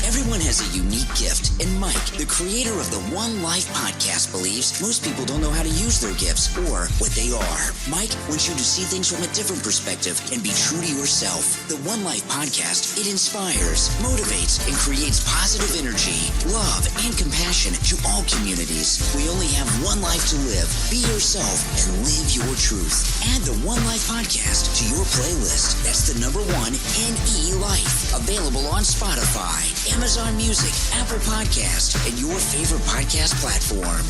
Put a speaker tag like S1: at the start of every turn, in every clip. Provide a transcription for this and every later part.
S1: Everyone has a unique gift, and Mike, the creator of the 1NELife podcast, believes most people don't know how to use their gifts or what they are. Mike wants you to see things from a different perspective and be true to yourself. The 1NELife podcast, it inspires, motivates, and creates positive energy, love, and compassion to all communities. We only have one life to live. Be yourself and live your truth. Add the 1NELife podcast to your playlist. That's the number 1NELife. Available on Spotify, Amazon Music, Apple Podcast, and your favorite podcast platform.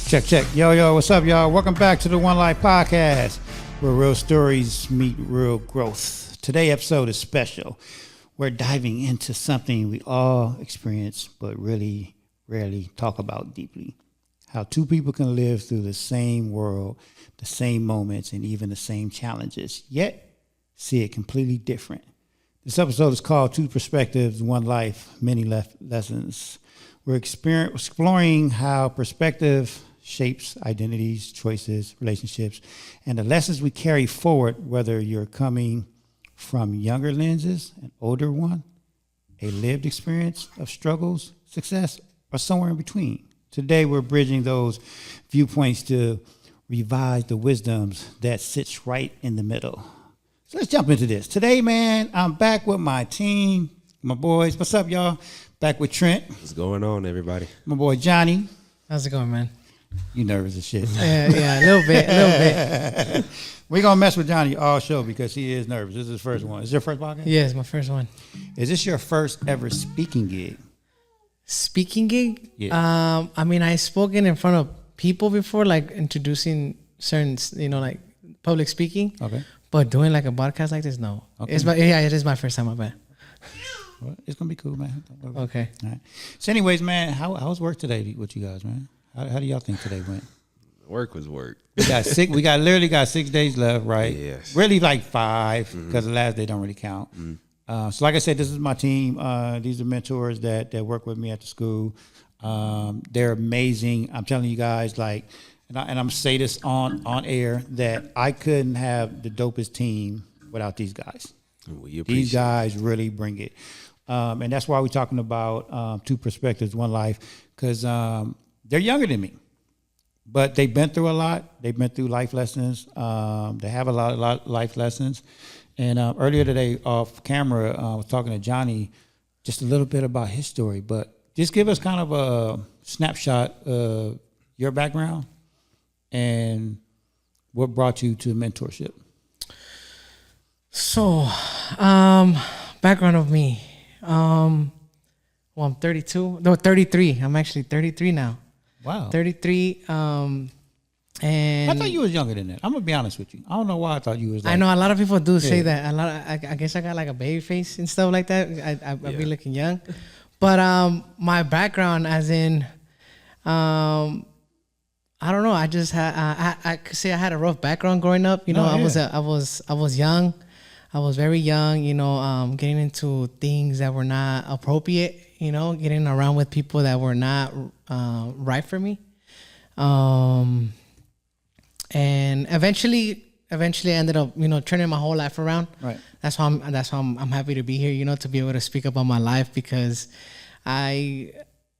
S2: Check. Yo, what's up, y'all? Welcome back to the 1NELife podcast, where real stories meet real growth. Today's episode is special. We're diving into something we all experience, but really rarely talk about deeply. How two people can live through the same world, the same moments, and even the same challenges, yet see it completely different. This episode is called Two Perspectives, One Life, Many Lessons. We're exploring how perspective shapes identities, choices, relationships, and the lessons we carry forward, whether you're coming from younger lenses, an older one, a lived experience of struggles, success, or somewhere in between. Today, we're bridging those viewpoints to revise the wisdoms that sits right in the middle. So let's jump into this. Today, man, I'm back with my team, my boys. What's up, y'all? Back with Trent.
S3: What's going on, everybody?
S2: My boy, Johnny.
S4: How's it going, man?
S2: You nervous as shit.
S4: Yeah, a little bit.
S2: We're going to mess with Johnny all show because he is nervous. This is his first one. Is this your first podcast?
S4: Yeah, it's my first one.
S2: Is this your first ever speaking gig?
S4: Speaking gig?
S2: Yeah.
S4: I mean, I've spoken in front of people before, like introducing certain, like public speaking.
S2: Okay.
S4: But doing like a podcast like this, no.
S2: Okay.
S4: It is my first time, I bet.
S2: Well, it's going to be cool, man.
S4: Okay.
S2: All right. So anyways, man, how's work today with you guys, man? How do y'all think today went?
S3: Work was work.
S2: We literally got 6 days left, right?
S3: Yes.
S2: Really like 5 because the last day don't really count. So like I said, this is my team. These are mentors that work with me at the school. They're amazing. I'm telling you guys, like, and I'm gonna say this on air, that I couldn't have the dopest team without these guys. These guys really bring it. And that's why we're talking about Two Perspectives, One Life, because they're younger than me. But they've been through a lot. They've been through life lessons. They have a lot of life lessons. And earlier today, off camera, I was talking to Johnny just a little bit about his story. But just give us kind of a snapshot of your background and what brought you to mentorship.
S4: So, background of me. I'm 32. No, 33. I'm actually 33 now.
S2: Wow.
S4: 33. And
S2: I thought you was younger than that. I'm gonna be honest with you. I don't know why I thought you was. Like,
S4: I know a lot of people do say that. I guess I got like a baby face and stuff like that. I be looking young, but my background, as in, I don't know. I just had I could say I had a rough background growing up. I was young. I was very young. Getting into things that were not appropriate. Getting around with people that were not right for me. And eventually I ended up, turning my whole life around.
S2: Right.
S4: That's how I'm happy to be here, to be able to speak about my life, because my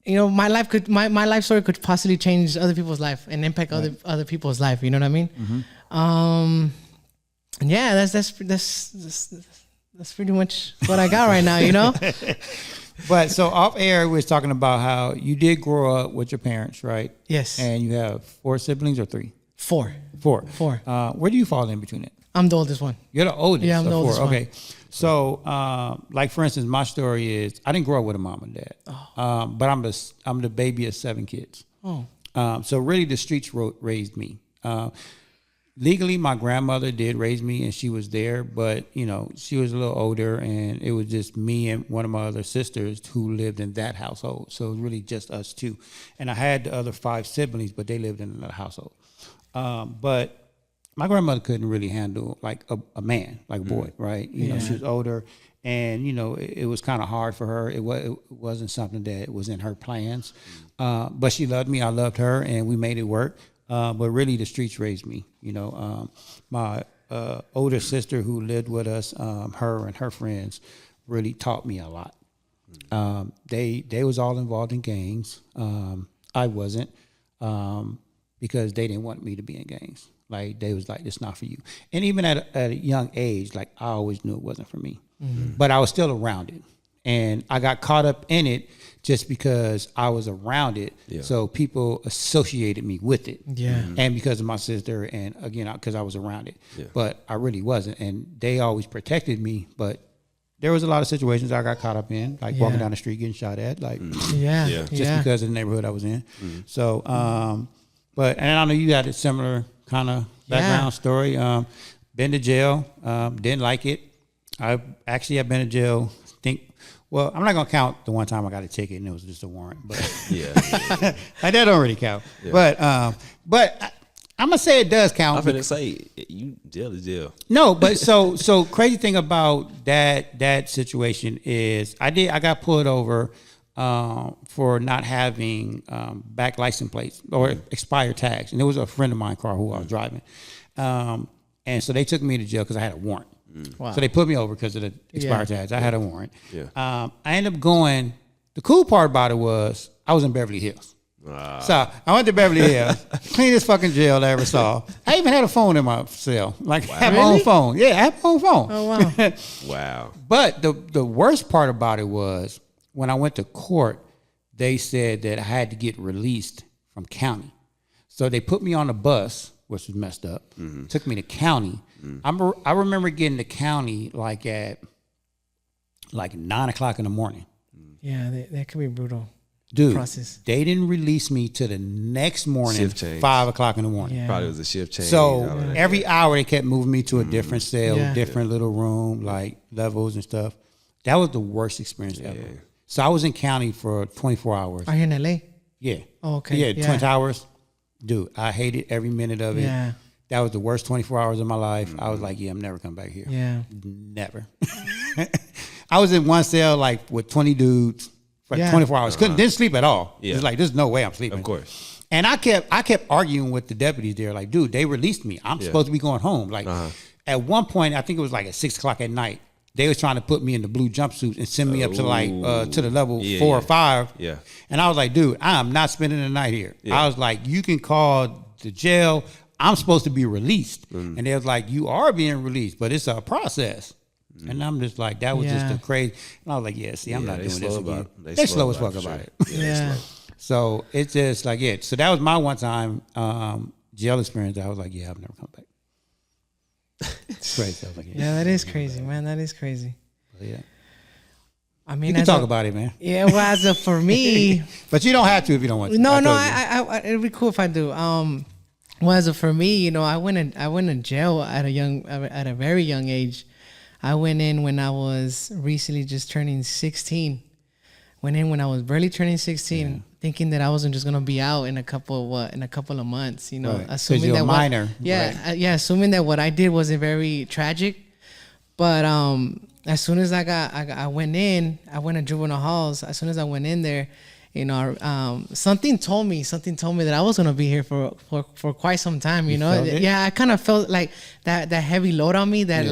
S4: life story could possibly change other people's life and impact other people's life. You know what I mean?
S2: Mm-hmm.
S4: And yeah, that's pretty much what I got right now,
S2: But so off air, we was talking about how you did grow up with your parents, right?
S4: Yes.
S2: And you have 4 siblings or 3?
S4: 4.
S2: 4. Where do you fall in between it?
S4: I'm the oldest one.
S2: You're the oldest.
S4: Yeah, I'm the oldest one.
S2: Okay. So, like for instance, my story is I didn't grow up with a mom and dad, but I'm the baby of 7 kids.
S4: Oh.
S2: So really, the streets raised me. Legally, my grandmother did raise me, and she was there, but she was a little older, and it was just me and one of my other sisters who lived in that household. So it was really just us 2, and I had the other 5 siblings, but they lived in another household. But my grandmother couldn't really handle like a man, like a boy, right? She was older, and it was kind of hard for her. It wasn't something that was in her plans, but she loved me. I loved her, and we made it work. But really, the streets raised me. My older sister who lived with us, her and her friends really taught me a lot. They was all involved in gangs. I wasn't, because they didn't want me to be in gangs. Like, they was like, it's not for you. And even at a young age, like, I always knew it wasn't for me. But I was still around it. And I got caught up in it just because I was around it. Yeah. So people associated me with it. Yeah. And because of my sister, and again, because I was around it. Yeah. But I really wasn't. And they always protected me. But there was a lot of situations I got caught up in, like walking down the street getting shot at, like just because of the neighborhood I was in. So, but, and I know you had a similar kind of background story. Been to jail, didn't like it. I've been to jail. Well, I'm not gonna count the one time I got a ticket and it was just a warrant, but like, that don't really count. Yeah. But I'm gonna say it does count.
S3: I'm gonna say you jail is jail.
S2: No, but so crazy thing about that situation is I got pulled over for not having back license plates or expired tags, and it was a friend of mine car who I was driving, and so they took me to jail because I had a warrant. Wow. So they put me over because of the expired tags. I had a warrant. Yeah. I ended up going. The cool part about it was I was in Beverly Hills. So I went to Beverly Hills, cleanest fucking jail I ever saw. I even had a phone in my cell. Like, I had my own phone. Yeah, I had my own phone.
S4: Oh, wow.
S3: Wow.
S2: But the worst part about it was when I went to court, they said that I had to get released from county. So they put me on a bus, which was messed up, took me to county. I remember getting to county like at 9 o'clock in the morning.
S4: Yeah, that could be brutal.
S2: Dude,
S4: process.
S2: They didn't release me to the next morning, 5 o'clock in the morning.
S3: Yeah. Probably was a shift change.
S2: So every hour they kept moving me to a different cell, different little room, like levels and stuff. That was the worst experience ever. So I was in county for 24 hours.
S4: Are you in LA?
S2: Yeah.
S4: Oh, okay.
S2: Yeah, Twin Towers. Dude, I hated every minute of it. Yeah. That was the worst 24 hours of my life. I was like, I'm never coming back here. Yeah. Never. I was in one cell like with 20 dudes for 24 hours. Didn't sleep at all. Yeah. It's like, there's no way I'm sleeping.
S3: Of course.
S2: And I kept arguing with the deputies there, like, dude, they released me. I'm supposed to be going home. Like, at one point, I think it was like at 6 o'clock at night, they was trying to put me in the blue jumpsuit and send me up to to the level 4 or 5. Yeah. And I was like, dude, I am not spending the night here. Yeah. I was like, you can call the jail. I'm supposed to be released. And they was like, you are being released, but it's a process. And I'm just like, that was just a crazy. And I was like, I'm not doing this again. They slow as fuck about it.
S4: Yeah.
S2: So it's just like it. So that was my one time jail experience. I was like, I've never come back. It's crazy. I was like,
S4: that is crazy, man. That is crazy.
S2: Yeah.
S4: I mean,
S2: you can talk about it, man.
S4: Yeah, well, as of for me,
S2: but you don't have to if you don't want to.
S4: No, I it'd be cool if I do. Well, as of for me, I went in jail at a very young age. I went in when I was recently just turning 16. Went in when I was barely turning 16, thinking that I wasn't just gonna be out in a couple of months.
S2: Right.
S4: Assuming
S2: you're
S4: that
S2: a minor.
S4: Assuming that what I did wasn't very tragic. But as soon as I went to juvenile halls. As soon as I went in there, something told me that I was gonna be here for quite some time. I kind of felt like that heavy load on me. That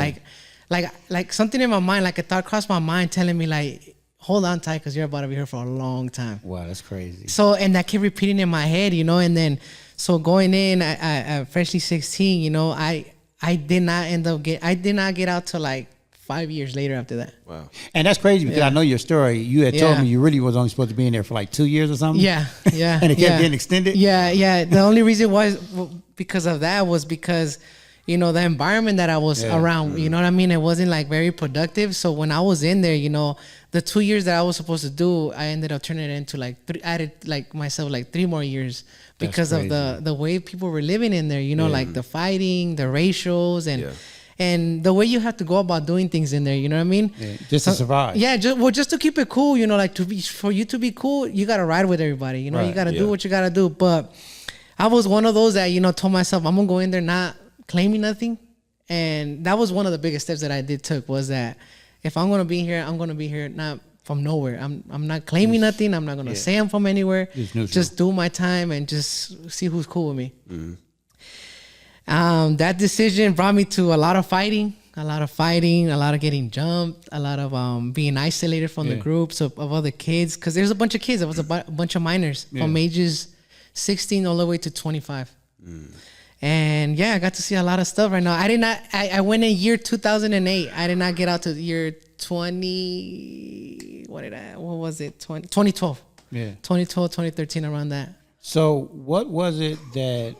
S4: like something in my mind, like a thought crossed my mind, telling me like, hold on tight, because you're about to be here for a long time.
S2: Wow, that's crazy.
S4: So, and that kept repeating in my head, and then so going in, I freshly 16, I did not get out till like 5 years later after that.
S2: Wow. And that's crazy because I know your story. You had told me you really was only supposed to be in there for like 2 years or something.
S4: Yeah.
S2: And it kept getting extended.
S4: Yeah. The only reason was because of that was because, the environment that I was around, you know what I mean? It wasn't like very productive. So when I was in there, the 2 years that I was supposed to do, I ended up turning it into like added like myself like 3 more years because of the way people were living in there, like the fighting, the ratios and the way you have to go about doing things in there, you know what I mean?
S2: Yeah, just to survive.
S4: Yeah, just to keep it cool, like for you to be cool, you gotta ride with everybody, you gotta do what you gotta do. But I was one of those that, told myself I'm gonna go in there not claiming nothing. And that was one of the biggest steps that I took was that if I'm gonna be here, I'm gonna be here not from nowhere. I'm not claiming nothing. I'm not gonna say I'm from anywhere. Just do my time and just see who's cool with me. Mm-hmm. That decision brought me to a lot of fighting. a lot of fighting, a lot of getting jumped, a lot of being isolated from the groups of other kids. Because there's a bunch of kids. There was a bunch of minors from ages 16 all the way to 25. And yeah, I got to see a lot of stuff right now. I went in year 2008. I did not get out to year 2012.
S2: Yeah.
S4: 2012, 2013, around that.
S2: So what was the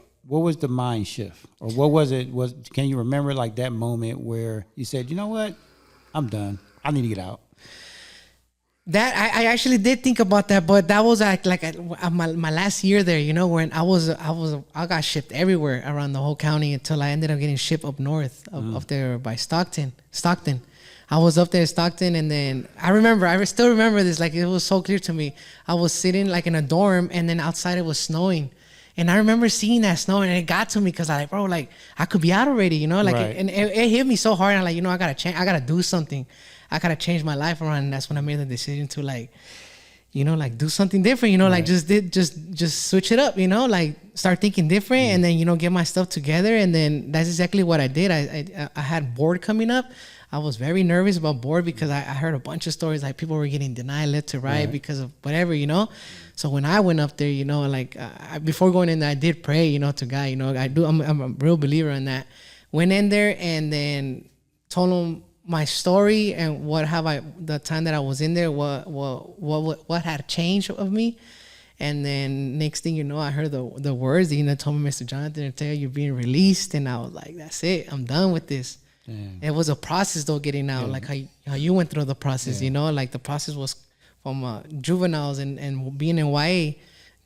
S2: mind shift? Or what was it? Can you remember like that moment where you said, you know what? I'm done. I need to get out.
S4: That I actually did think about that, but that was like my last year there, you know, when I got shipped everywhere around the whole county until I ended up getting shipped up north, up there by Stockton. I was up there in Stockton, and then I still remember this, like it was so clear to me. I was sitting like in a dorm, and then outside it was snowing. And I remember seeing that snow, and it got to me because I like, bro, like I could be out already, you know, like,
S2: right.
S4: it hit me so hard. I'm like, you know, I gotta change. I gotta do something. I gotta change my life around. And that's when I made the decision to like, you know, like do something different. You know,
S2: right.
S4: like just switch it up. You know, like start thinking different, and then you know get my stuff together. And then that's exactly what I did. I had board coming up. I was very nervous about board because I heard a bunch of stories like people were getting denied left to right because of whatever, you know. So when I went up there, you know, like before going in there, I did pray, you know, to God, you know, I'm a real believer in that. Went in there and then told him my story and the time that I was in there, what had changed of me. And then next thing you know, I heard the words that, you know, told me, Mr. Jonathan, tell you you're being released. And I was like, that's it. I'm done with this. Damn. It was a process though, getting out, like how you went through the process, you know, like the process was from juveniles and being in YA,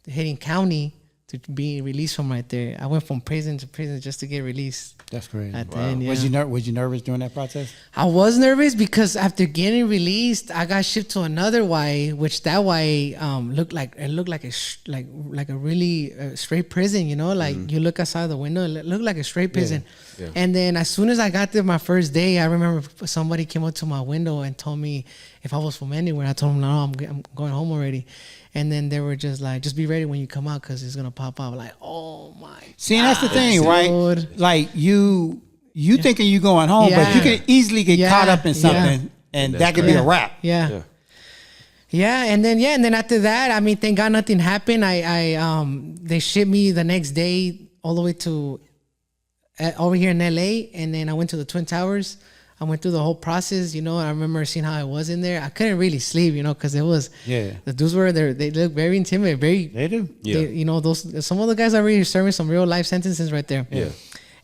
S4: hitting county to being released from right there. I went from prison to prison just to get released.
S2: That's crazy.
S4: At the end, yeah.
S2: Was you nervous during that process?
S4: I was nervous because after getting released, I got shipped to another YA, which that YA looked like a really straight prison. You know, like you look outside the window, it looked like a straight prison. Yeah. And then as soon as I got there, my first day, I remember somebody came up to my window and told me if I was from anywhere. I told them, no, I'm going home already. And then they were just like, just be ready when you come out because it's going to pop out. Like, oh my.
S2: See, and that's the thing, right? Like you thinking you going home, but you can easily get caught up in something and that could be a wrap.
S4: Yeah. And then after that, I mean, thank God nothing happened. They shipped me the next day all the way to over here in LA. And then I went to the Twin Towers. I went through the whole process, you know. I remember seeing how I was in there. I couldn't really sleep, you know, because it was the dudes were there. They look very intimidating. They do. Yeah. You know, some of the guys are really serving some real life sentences right there. Yeah.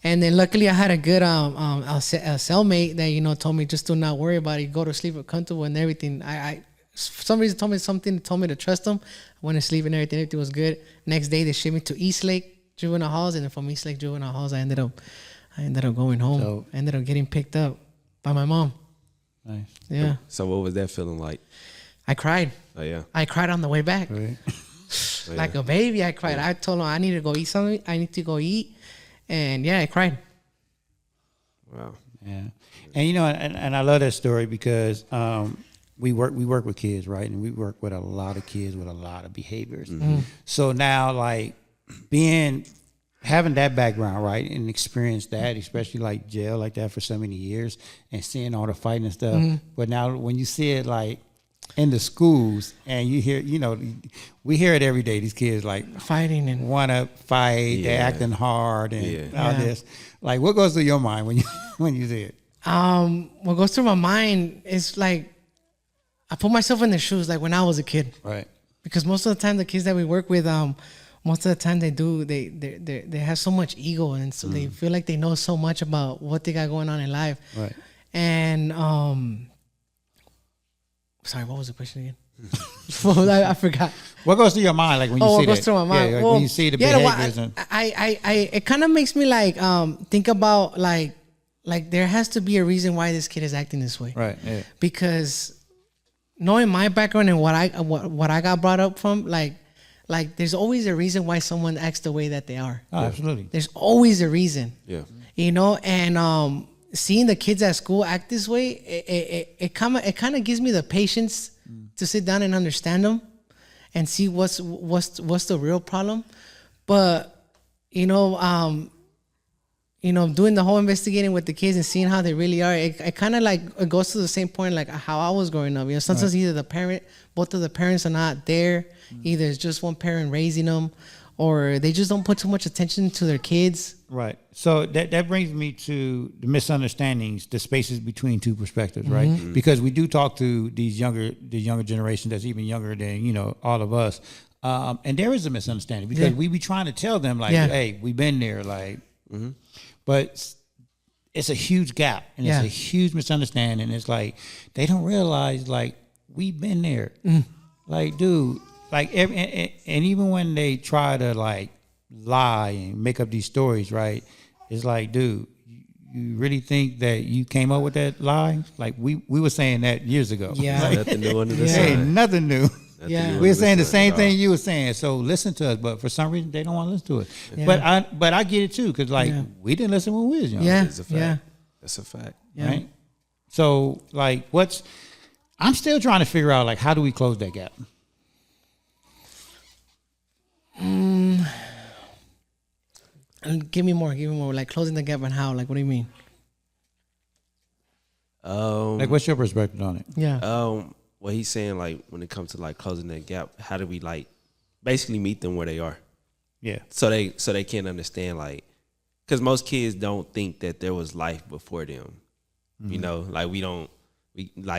S4: And then luckily I had a good a cellmate that, you know, told me just do not worry about it. Go to sleep comfortable and everything. I for some reason told me to trust them. I went to sleep and everything was good. Next day they shipped me to Eastlake Juvenile Halls, and then from Eastlake Juvenile Halls I ended up going home. So, I ended up getting picked up by my mom.
S2: Nice.
S4: Yeah.
S3: So what was that feeling like?
S4: I cried.
S3: Oh yeah.
S4: I cried on the way back.
S2: Right.
S4: Like a baby, I cried. I told him I need to go eat something. I need to go eat. And I cried.
S3: Wow.
S2: Yeah. And you know, and I love that story because we work with kids, right? And we work with a lot of kids with a lot of behaviors. Mm-hmm. So now like having that background, right, and experience that, especially like jail like that for so many years and seeing all the fighting and stuff. Mm-hmm. But now when you see it like in the schools and you hear, you know, we hear it every day, these kids like
S4: fighting and
S2: want to fight, they're acting hard and all this. Like what goes through your mind when you see it?
S4: What goes through my mind is like, I put myself in their shoes like when I was a kid.
S2: Right.
S4: Because most of the time the kids that we work with, most of the time they have so much ego, and so they feel like they know so much about what they got going on in life. Right. And sorry, what was the question again? I forgot.
S2: What goes through your mind like when you see that?
S4: What goes through my mind?
S2: Yeah, like when you see the behaviors.
S4: It kind of makes me like think about like there has to be a reason why this kid is acting this way.
S2: Right. Yeah.
S4: Because knowing my background and what I got brought up from, like there's always a reason why someone acts the way that they are.
S2: Oh, absolutely.
S4: There's always a reason.
S3: Yeah.
S4: You know, and seeing the kids at school act this way, it kind of gives me the patience to sit down and understand them and see what's the real problem. But you know, doing the whole investigating with the kids and seeing how they really are, it kind of like it goes to the same point like how I was growing up. Sometimes either both of the parents are not there. Either it's just one parent raising them, or they just don't put too much attention to their kids.
S2: Right. So that brings me to the misunderstandings, the spaces between two perspectives, right? Because we do talk to the younger generation that's even younger than, all of us. And there is a misunderstanding because we be trying to tell them like, hey, we've been there, like, but it's a huge gap and it's a huge misunderstanding. It's like, they don't realize like we've been there. Like, dude, like, and even when they try to like lie and make up these stories, right? It's like, dude, you really think that you came up with that lie? Like we were saying that years ago.
S4: Yeah.
S2: Like,
S3: Nothing new under the
S2: ain't
S3: sun.
S2: nothing new.
S4: Yeah.
S2: We're saying the same thing you were saying. So listen to us, but for some reason they don't want to listen to it.
S4: Yeah.
S2: But I get it too, because like we didn't listen when we was young.
S4: Yeah.
S3: It's a fact. That's a fact.
S4: Yeah.
S2: Right. So like I'm still trying to figure out like how do we close that gap?
S4: Give me more. Like closing the gap and how? Like, what do you mean?
S2: Like what's your perspective on it?
S4: Yeah.
S3: What he's saying, like when it comes to like closing that gap, how do we like basically meet them where they are?
S2: Yeah.
S3: So they can understand, like, because most kids don't think that there was life before them. Like we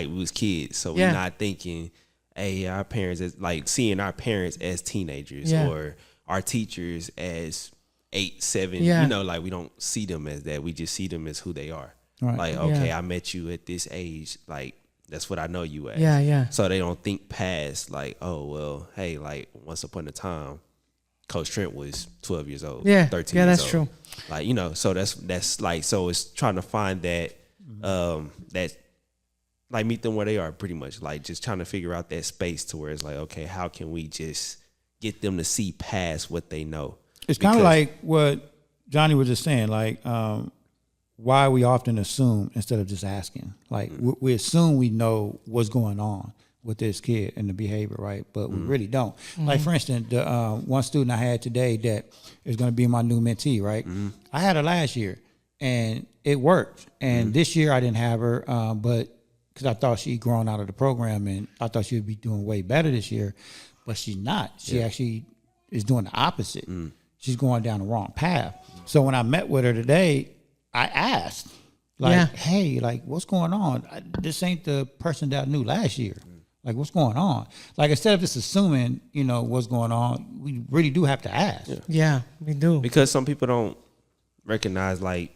S3: was kids, so we're not thinking, hey, our parents is like seeing our parents as teenagers or our teachers as 8, 7. Like we don't see them as that. We just see them as who they are.
S2: Right.
S3: Like, okay, I met you at this age, like that's what I know you as.
S4: Yeah.
S3: So they don't think past like, oh well, hey, like once upon a time, Coach Trent was 12 years old, 13 years old.
S4: Yeah, that's true.
S3: Like, so that's like, so it's trying to find that, that like meet them where they are pretty much, like just trying to figure out that space to where it's like, okay, how can we just get them to see past what they know?
S2: It's kind of like what Johnny was just saying, like why we often assume instead of just asking. Like we assume we know what's going on with this kid and the behavior, right? But we really don't. Like for instance, the one student I had today that is going to be my new mentee, right? I had her last year and it worked. And this year I didn't have her, but because I thought she'd grown out of the program and I thought she would be doing way better this year, but she's not. She actually is doing the opposite. She's going down the wrong path. So when I met with her today, I asked, like, hey, like, what's going on? This ain't the person that I knew last year. Like, what's going on? Like, instead of just assuming, what's going on, we really do have to ask.
S4: Yeah, we do.
S3: Because some people don't recognize, like,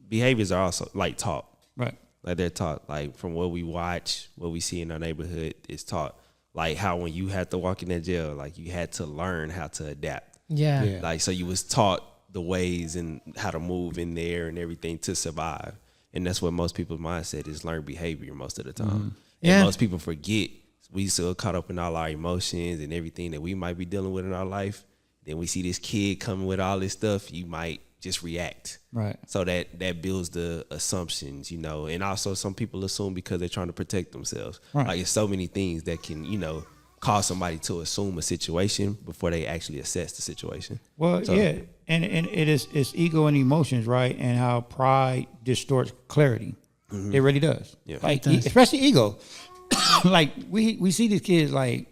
S3: behaviors are also, like, taught.
S2: Right.
S3: Like, they're taught, like, from what we watch, what we see in our neighborhood is taught. Like, how when you had to walk in that jail, like, you had to learn how to adapt.
S4: Yeah.
S3: Like, so you was taught the ways and how to move in there and everything to survive. And that's what most people's mindset is, learn behavior most of the time. And most people forget we still caught up in all our emotions and everything that we might be dealing with in our life. Then we see this kid coming with all this stuff, you might just react.
S2: Right.
S3: So that builds the assumptions, and also some people assume because they're trying to protect themselves.
S2: Right.
S3: Like, it's so many things that can, cause somebody to assume a situation before they actually assess the situation.
S2: Well, yeah, and it's ego and emotions, right? And how pride distorts clarity. It really does.
S3: Yeah.
S2: Like especially ego. Like we see these kids like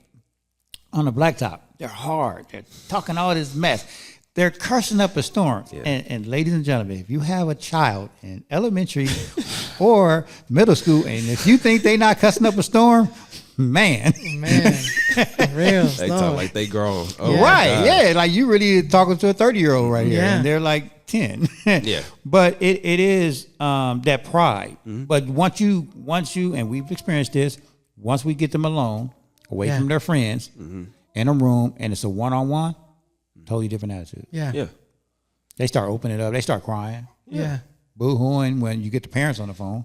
S2: on the blacktop. They're hard. They're talking all this mess. They're cursing up a storm. Yeah. And ladies and gentlemen, if you have a child in elementary or middle school, and if you think they not cussing up a storm, man,
S4: real.
S3: They talk like they grown. Oh,
S2: right? Yeah, like you really talking to a 30-year-old right here, and they're like 10.
S3: Yeah.
S2: But it is that pride. But once you, and we've experienced this, once we get them alone, away from their friends, in a room, and it's a one-on-one, totally different attitude.
S3: Yeah.
S2: They start opening it up. They start crying.
S4: Yeah.
S2: Boo-hooing when you get the parents on the phone.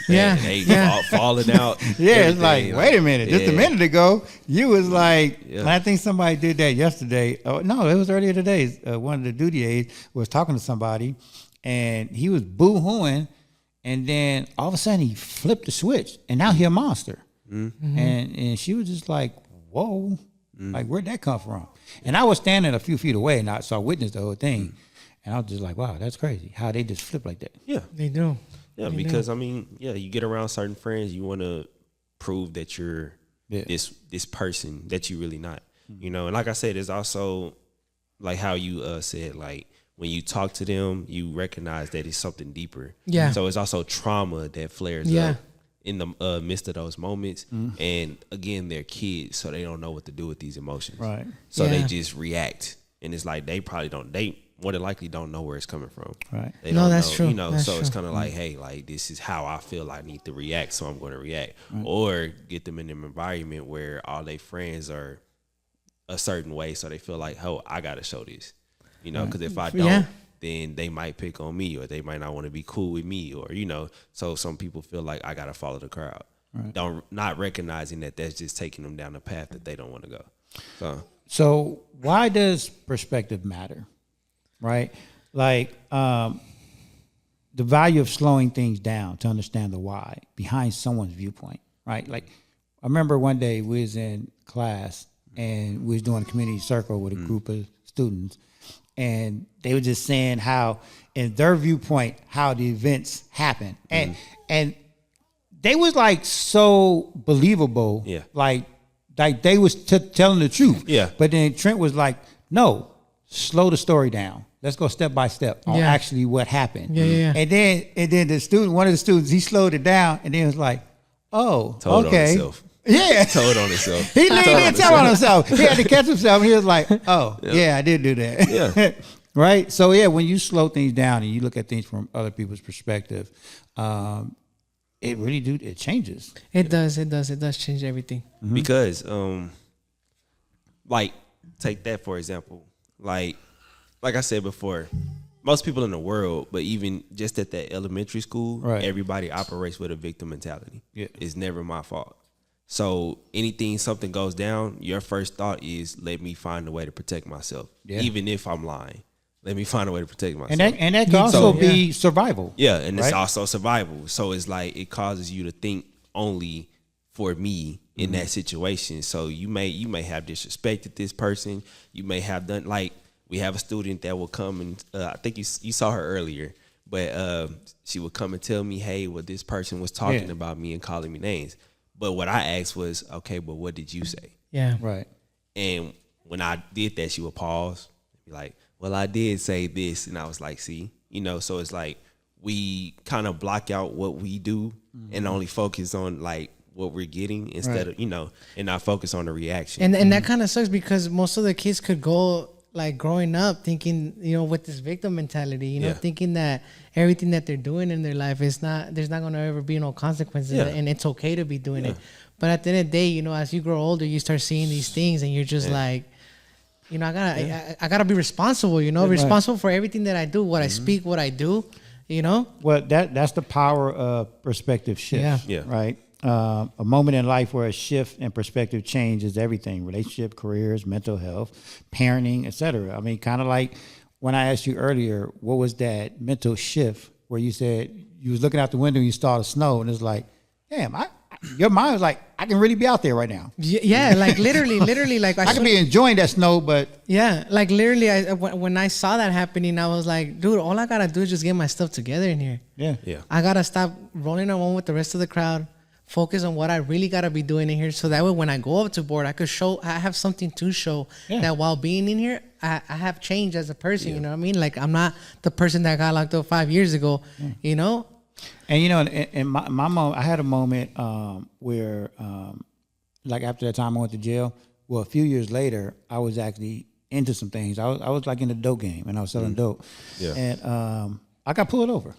S3: They falling out.
S2: Yeah, it's like, wait a minute. Just a minute ago, you was like, I think somebody did that yesterday. Oh, no, it was earlier today. One of the duty aides was talking to somebody, and he was boo-hooing, and then all of a sudden he flipped the switch, and now he a monster. And she was just like, whoa, like where'd that come from? And I was standing a few feet away, and so I witnessed the whole thing. And I was just like, wow, that's crazy. How they just flip like that.
S3: Yeah.
S4: They do.
S3: Yeah,
S4: They
S3: because
S4: do.
S3: I mean, yeah, you get around certain friends, you want to prove that you're this person that you really not. You know, and like I said, it's also like how you said, like when you talk to them, you recognize that it's something deeper.
S4: Yeah.
S3: So it's also trauma that flares up in the midst of those moments. And again, they're kids, so they don't know what to do with these emotions.
S2: Right.
S3: So they just react, and it's like they more than likely don't know where it's coming from.
S2: Right.
S3: They
S4: No,
S3: don't
S4: that's
S3: know,
S4: true.
S3: You know,
S4: That's
S3: so it's
S4: true.
S3: kind of like, hey, like this is how I feel I need to react, so I'm going to react. Or get them in an environment where all their friends are a certain way, so they feel like, oh, I got to show this. You know, because if I don't, then they might pick on me, or they might not want to be cool with me, or, you know. So some people feel like I got to follow the crowd. Right. Not recognizing that that's just taking them down the path that they don't want to go.
S2: So why does perspective matter? Right? Like the value of slowing things down to understand the why behind someone's viewpoint, right? Like I remember one day we was in class and we was doing a community circle with a group of students, and they were just saying how in their viewpoint how the events happen. And they was like so believable.
S3: Yeah.
S2: Like they was telling the truth.
S3: Yeah.
S2: But then Trent was like, no, slow the story down. Let's go step by step on actually what happened.
S4: Yeah.
S2: And then the student, one of the students, he slowed it down and then was like, oh,
S3: Told
S2: okay.
S3: on himself.
S2: Yeah.
S3: Told on himself.
S2: He didn't tell on himself. He had to catch himself. And he was like, oh, yeah, I did do that.
S3: Yeah.
S2: Right? So, yeah, when you slow things down and you look at things from other people's perspective, it really it changes.
S4: It does change everything.
S3: Because like take that for example, like I said before, most people in the world, but even just at that elementary school, everybody operates with a victim mentality. It's never my fault. So something goes down, your first thought is, let me find a way to protect myself. Even if I'm lying, let me find a way to protect myself.
S2: And that can also be survival.
S3: Yeah, and it's also survival. So it's like it causes you to think only for me in that situation. So you may have disrespected this person. You may have done, like, we have a student that will come and I think you saw her earlier, but she would come and tell me, hey, well, this person was talking about me and calling me names. But what I asked was, okay, but what did you say?
S4: Yeah.
S2: Right.
S3: And when I did that, she would pause, be like, well, I did say this. And I was like, see, you know, so it's like we kind of block out what we do and only focus on like what we're getting instead of, you know, and not focus on the reaction.
S4: And that kind of sucks because most of the kids could go like growing up thinking, you know, with this victim mentality, you know, thinking that everything that they're doing in their life is there's not going to ever be no consequences and it's okay to be doing it. But at the end of the day, you know, as you grow older, you start seeing these things and you're just like, you know, I gotta be responsible, you know, responsible for everything that I do, what I speak, what I do, you know.
S2: Well, that's the power of perspective shift. Right. A moment in life where a shift in perspective changes everything: relationship, careers, mental health, parenting, etc. I mean, kind of like when I asked you earlier, what was that mental shift where you said you was looking out the window and you saw the snow, and it's like, damn, your mind was like, I can really be out there right now.
S4: Yeah, like literally, like
S2: I could be enjoying that snow, but
S4: like literally, when I saw that happening, I was like, dude, all I gotta do is just get my stuff together in here.
S2: Yeah.
S4: I gotta stop rolling around with the rest of the crowd. Focus on what I really gotta be doing in here, so that way when I go up to board, I have something to show that while being in here, I have changed as a person. You know what I mean? Like I'm not the person that got locked up 5 years ago. You know.
S2: And you know, in my moment, I had a moment where, like after that time I went to jail. Well, a few years later, I was actually into some things. I was like in the dope game, and I was selling dope. Yeah. And I got pulled over.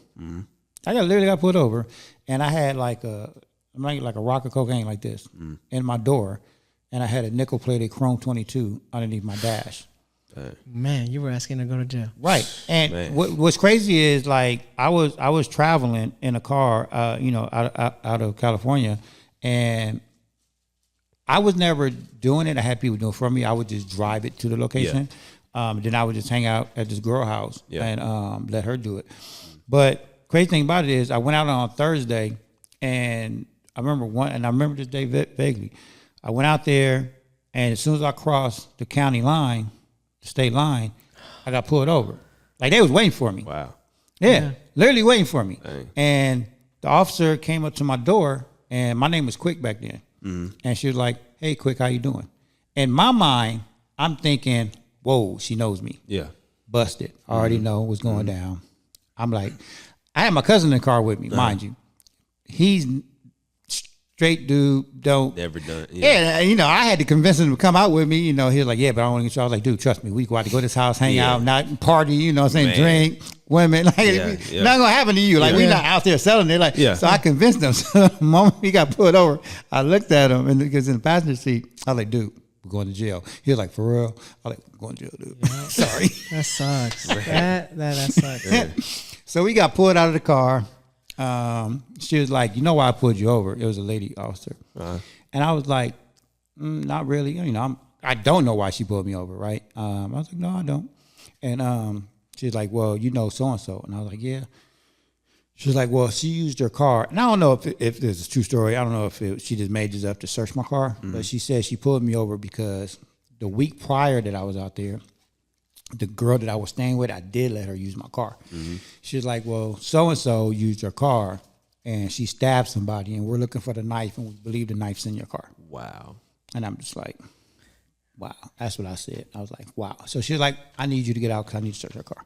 S2: I literally got pulled over, and I had like a rock of cocaine like this in my door, and I had a nickel-plated Chrome 22 underneath my dash.
S4: Man, you were asking to go to jail,
S2: right? And what's crazy is like I was traveling in a car, you know, out of California, and I was never doing it. I had people doing it for me. I would just drive it to the location. Then I would just hang out at this girl house and let her do it. But crazy thing about it is I went out on Thursday, and I remember this day vaguely. I went out there, and as soon as I crossed the county line, the state line, I got pulled over. Like they was waiting for me.
S3: Wow.
S2: Yeah, literally waiting for me.
S3: Dang.
S2: And the officer came up to my door, and my name was Quick back then. And she was like, "Hey, Quick, how you doing?" In my mind, I'm thinking, "Whoa, she knows me."
S3: Yeah.
S2: Busted. I already know what's going down. I'm like, I had my cousin in the car with me, mind you. He's straight dude, don't.
S3: Never done it.
S2: Yeah, I had to convince him to come out with me. He was like, yeah, but I don't want to get you. I was like, dude, trust me. We go out to go to this house, hang out, not party, what I'm saying, drink, women. Like, not going to happen to you. Like, we're not out there selling it. Like, so I convinced him. So the moment he got pulled over, I looked at him, and because in the passenger seat, I was like, dude, we're going to jail. He was like, for real? I was like, we're going to jail, dude. Sorry.
S4: That sucks. that sucks.
S2: So we got pulled out of the car. She was like, you know why I pulled you over? It was a lady officer. And I was like, not really. I don't know why she pulled me over, right? I was like, no, I don't. And she was like, well, so-and-so. And I was like, yeah. She was like, well, she used her car. And I don't know if this is a true story. I don't know if she just made this up to search my car. But she said she pulled me over because the week prior that I was out there, the girl that I was staying with, I did let her use my car. She was like, well, so-and-so used your car, and she stabbed somebody, and we're looking for the knife, and we believe the knife's in your car.
S3: Wow. And
S2: I'm just like, wow. That's what I said. I was like, wow. So she was like, I need you to get out because I need to search her car.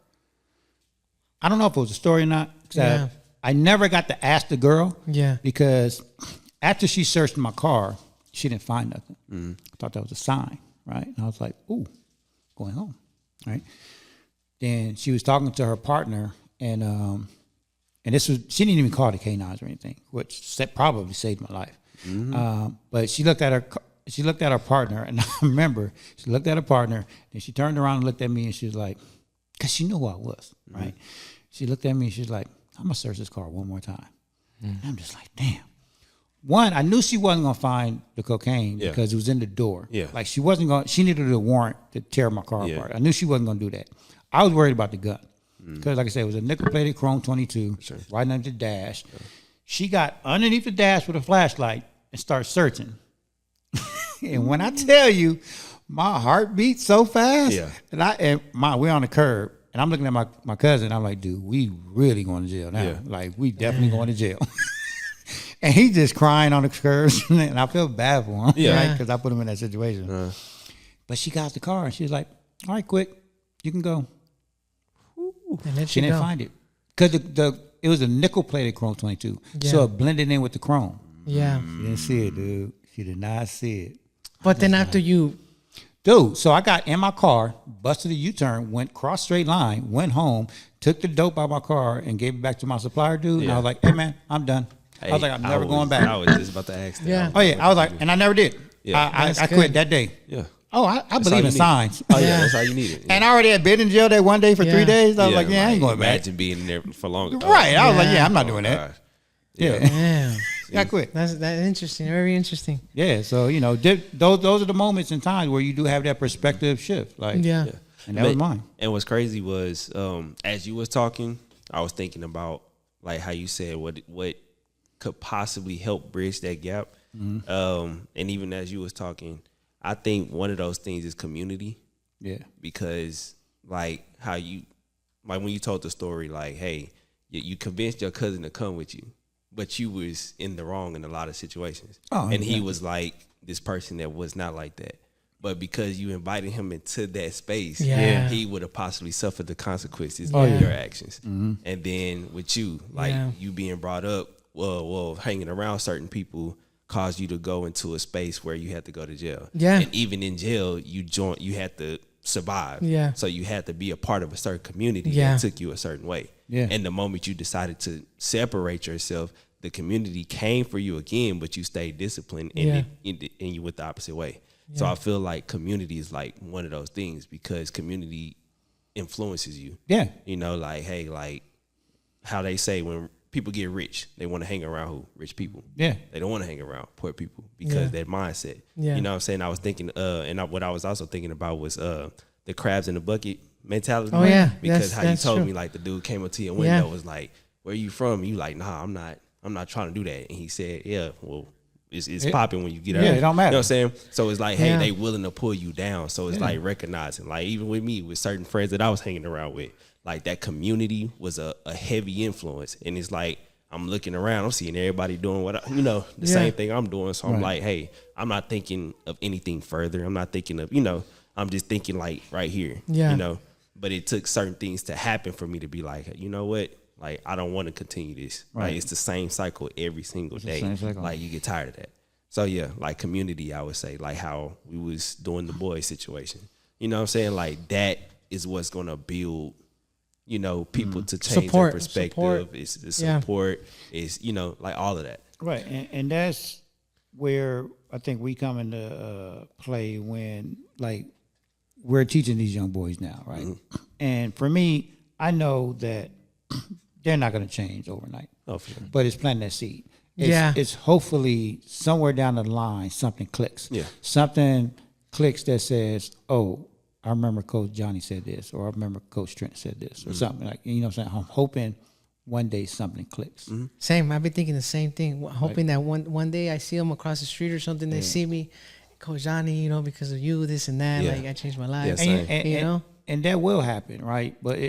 S2: I don't know if it was a story or not. Because I never got to ask the girl.
S4: Yeah.
S2: Because after she searched my car, she didn't find nothing. I thought that was a sign, right? And I was like, ooh, going home. Right. Then she was talking to her partner, and this was, she didn't even call the K9s or anything, which probably saved my life. But she looked at her partner, and I remember she looked at her partner, and she turned around and looked at me, and she was like, because she knew who I was, right? She looked at me, and she was like, I'm gonna search this car one more time. And I'm just like, damn. One, I knew she wasn't gonna find the cocaine because it was in the door. Yeah. Like she needed a warrant to tear my car apart. I knew she wasn't gonna do that. I was worried about the gun. Because like I said, it was a nickel-plated chrome 22, right under the dash. She got underneath the dash with a flashlight and started searching. And when I tell you, my heart beat so fast. We're on the curb. And I'm looking at my cousin. I'm like, dude, we really going to jail now. Like, we definitely going to jail. And he's just crying on the curves, and I feel bad for him, right? Because I put him in that situation. But she got the car, and she was like, all right, Quick, you can go.
S4: And then
S2: she didn't find it. Because it was a nickel-plated chrome 22, so it blended in with the chrome.
S4: Yeah.
S2: She didn't see it, dude. She did not see it.
S4: But then after you...
S2: Dude, so I got in my car, busted a U-turn, went cross straight line, went home, took the dope out of my car, and gave it back to my supplier dude. And I was like, hey, man, I'm done. I was like, I'm never going back.
S3: I was just about to ask that.
S4: Yeah.
S2: Oh, yeah. I was like, and I never did. Yeah. I quit that day.
S3: Yeah.
S2: Oh, I believe in signs.
S3: Oh, yeah. That's all you needed. Yeah.
S2: And I already had been in jail that one day for 3 days. I was like, I ain't going back.
S3: Imagine being in there for longer.
S2: Right. I was like, I'm not doing that. Yeah.
S4: Damn.
S2: I quit.
S4: That's interesting. Very interesting.
S2: Yeah. So, those are the moments in times where you do have that perspective shift. Like, and that was mine.
S3: And what's crazy was, as you was talking, I was thinking about like how you said what could possibly help bridge that gap. And even as you was talking, I think one of those things is community. Yeah. Because like how you, like when you told the story, like, hey, you convinced your cousin to come with you, but you was in the wrong in a lot of situations. And he was like this person that was not like that. But because you invited him into that space, he would have possibly suffered the consequences of your actions. And then with you, like you being brought up, well, hanging around certain people caused you to go into a space where you had to go to jail. Yeah. And even in jail, you had to survive. Yeah. So you had to be a part of a certain community that took you a certain way. Yeah. And the moment you decided to separate yourself, the community came for you again, but you stayed disciplined and you went the opposite way. Yeah. So I feel like community is like one of those things because community influences you. Yeah. Like, hey, like how they say when people get rich, they want to hang around who? Rich people. Yeah. They don't want to hang around poor people because that mindset. Yeah. You know what I'm saying? I was thinking, what I was also thinking about was the crabs in the bucket mentality. Oh, yeah. Because how you told me, like, the dude came up to your window was like, where you from? You like, nah, I'm not trying to do that. And he said, yeah, well, it's popping when you get out. Yeah, it don't matter. You know what I'm saying? So it's like, they willing to pull you down. So it's like recognizing, like even with me, with certain friends that I was hanging around with, like that community was a heavy influence. And it's like, I'm looking around, I'm seeing everybody doing the same thing I'm doing. So I'm like, hey, I'm not thinking of anything further. I'm not thinking of, I'm just thinking like right here, but it took certain things to happen for me to be like, you know what? Like, I don't want to continue this. Right. Like, it's the same cycle every single day. Like, you get tired of that. So yeah, like community, I would say, like how we was doing the boys situation. You know what I'm saying? Like, that is what's going to build, people to change their perspective. It's the support. It's, like all of that.
S2: Right. And that's where I think we come into play when, like, we're teaching these young boys now, right? Mm-hmm. And for me, I know that they're not going to change overnight. Oh, for sure. But it's planting that seed. It's hopefully somewhere down the line something clicks. Yeah. Something clicks that says, oh, I remember Coach Johnny said this, or I remember Coach Trent said this, or something like, you know what I'm saying? I'm hoping one day something clicks. Mm-hmm.
S4: Same. I've been thinking the same thing. Hoping that one day I see them across the street or something, they see me, Coach Johnny, because of you, this and that. Like, I changed my life.
S2: Yeah, and that will happen, right? But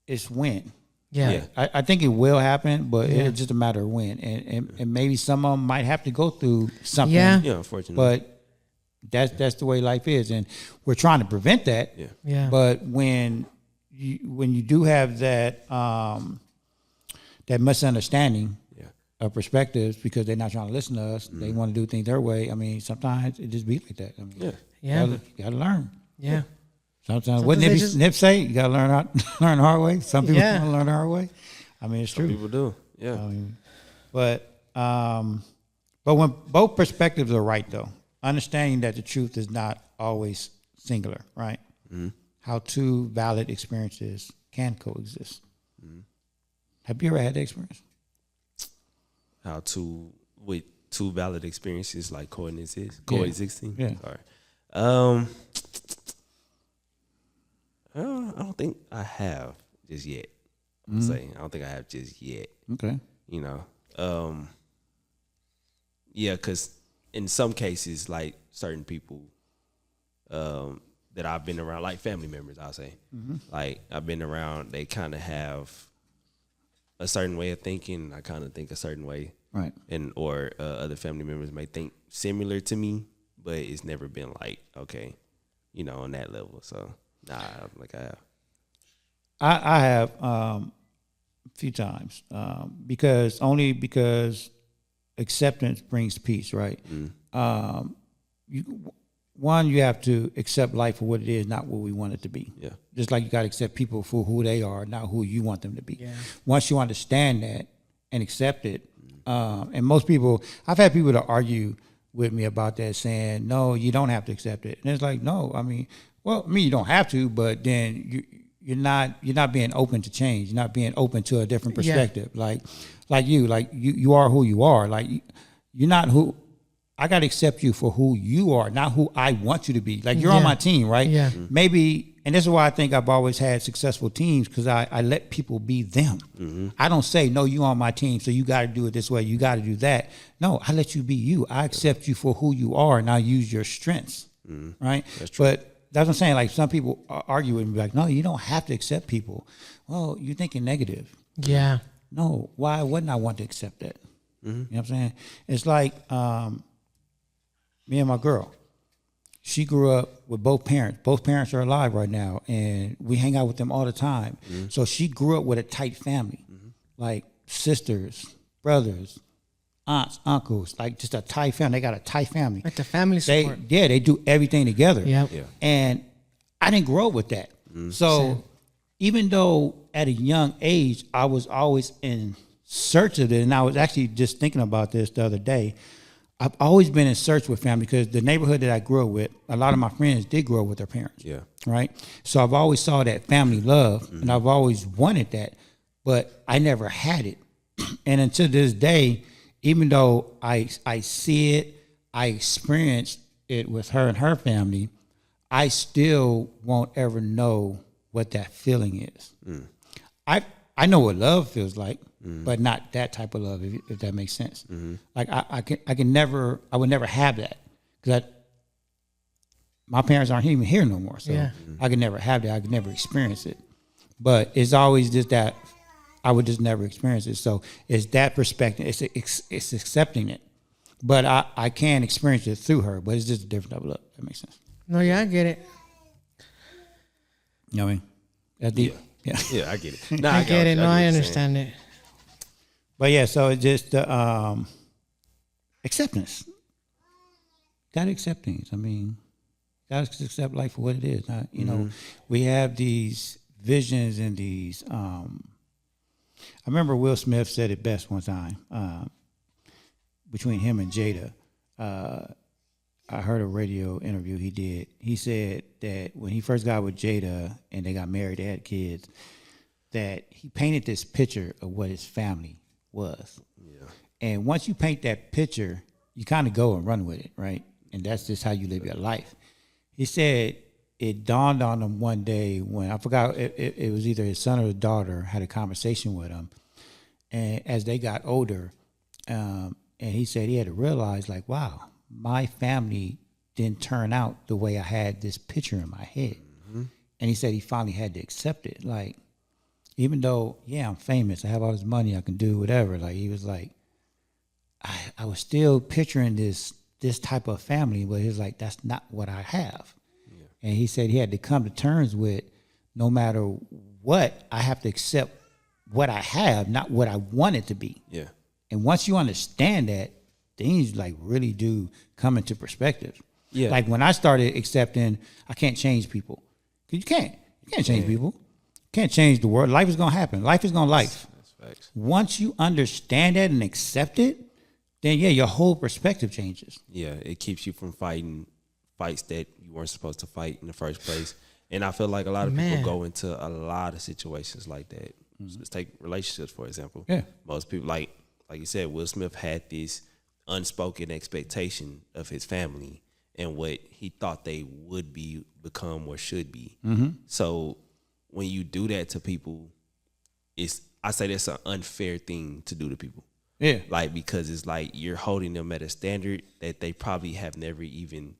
S2: it's when. Yeah. I think it will happen, but it's just a matter of when. And maybe some of them might have to go through something. Yeah, unfortunately. But that's the way life is, and we're trying to prevent that. Yeah. But when you do have that that misunderstanding of perspectives because they're not trying to listen to us, they want to do things their way. I mean, sometimes it just be like that. I mean, you gotta learn. Yeah. Sometimes what Nip say, you gotta learn the hard way. Some people want to learn the hard way. I mean, it's true.
S3: Some people do. Yeah.
S2: But when both perspectives are right, though, understanding that the truth is not always singular, right? Mm-hmm. How two valid experiences can coexist. Mm-hmm. Have you ever had that experience?
S3: How with two valid experiences like coexisting? Yeah. Sorry. I don't think I have just yet. I don't think I have just yet. Okay. Because in some cases, like certain people that I've been around, like family members, I'll say, like I've been around, they kind of have a certain way of thinking. I kind of think a certain way, right? Or other family members may think similar to me, but it's never been like, okay, on that level. So. Nah, I don't think I have.
S2: I have a few times because acceptance brings peace, right? You have to accept life for what it is, not what we want it to be. Yeah. Just like you got to accept people for who they are, not who you want them to be. Yeah. Once you understand that and accept it, and most people, I've had people to argue with me about that, saying, "No, you don't have to accept it," and it's like, no, I mean. Well, you don't have to, but then you're not being open to change. You're not being open to a different perspective. Yeah. Like you are who you are. Like you're not who. I got to accept you for who you are, not who I want you to be. Like you're on my team, right? Yeah. Maybe, and this is why I think I've always had successful teams because I let people be them. Mm-hmm. I don't say, no, you on my team, so you got to do it this way. You got to do that. No, I let you be you. I accept you for who you are, and I use your strengths, right? That's true. But that's what I'm saying. Like some people argue with me, like, no, you don't have to accept people. Well, you're thinking negative. Yeah. No, why wouldn't I want to accept that? Mm-hmm. You know what I'm saying? It's like me and my girl. She grew up with both parents. Both parents are alive right now, and we hang out with them all the time. Mm-hmm. So she grew up with a tight family, like sisters, brothers, aunts, uncles, like just a tight family. They got a tight family.
S4: Like the family support.
S2: They do everything together. Yep. Yeah. And I didn't grow up with that. So even though at a young age, I was always in search of it, and I was actually just thinking about this the other day, I've always been in search with family because the neighborhood that I grew up with, a lot of my friends did grow up with their parents. Yeah. Right? So I've always saw that family love, and I've always wanted that, but I never had it. And until this day, even though I see it, I experienced it with her and her family, I still won't ever know what that feeling is. I know what love feels like, but not that type of love, if that makes sense. Like I would never have that because my parents aren't even here no more, so I could never have that. I could never experience it. But it's always just that I would just never experience it. So it's that perspective. It's accepting it. But I can experience it through her, but it's just a different level up. That makes sense.
S4: No, yeah, I get it.
S2: You know what I mean? That's deep. Yeah.
S3: Yeah, I get it. Nah,
S4: I get it. No, I
S3: what you're
S4: understand it.
S2: But yeah, so it's just acceptance. Gotta accept things. I mean, gotta accept life for what it is. You know, we have these visions and these. I remember Will Smith said it best one time between him and Jada. I heard a radio interview he did. He said that when he first got with Jada and they got married, they had kids, that he painted this picture of what his family was. Yeah. And once you paint that picture, you kind of go and run with it, right? And that's just how you live your life. He said it dawned on him one day when, I forgot, it was either his son or his daughter had a conversation with him. And as they got older, and he said he had to realize, like, wow, my family didn't turn out the way I had this picture in my head. Mm-hmm. And he said he finally had to accept it. Like, even though, yeah, I'm famous, I have all this money, I can do whatever. Like, he was like, I was still picturing this type of family, but he was like, that's not what I have. Yeah. And he said he had to come to terms with, no matter what, I have to accept what I have, not what I want it to be. Yeah. And once you understand that, things like really do come into perspective. Yeah. Like when I started accepting, I can't change people. 'Cause you can't change people. You can't change the world. Life is gonna happen. Life is gonna life. That's facts. Once you understand that and accept it, then yeah, your whole perspective changes.
S3: Yeah, it keeps you from fighting fights that you weren't supposed to fight in the first place. And I feel like a lot of people go into a lot of situations like that. Mm-hmm. Let's take relationships, for example. Yeah. Most people, like you said, Will Smith had this unspoken expectation of his family and what he thought they would become or should be. Mm-hmm. So when you do that to people, I say that's an unfair thing to do to people. Yeah. Like, because it's like you're holding them at a standard that they probably have never even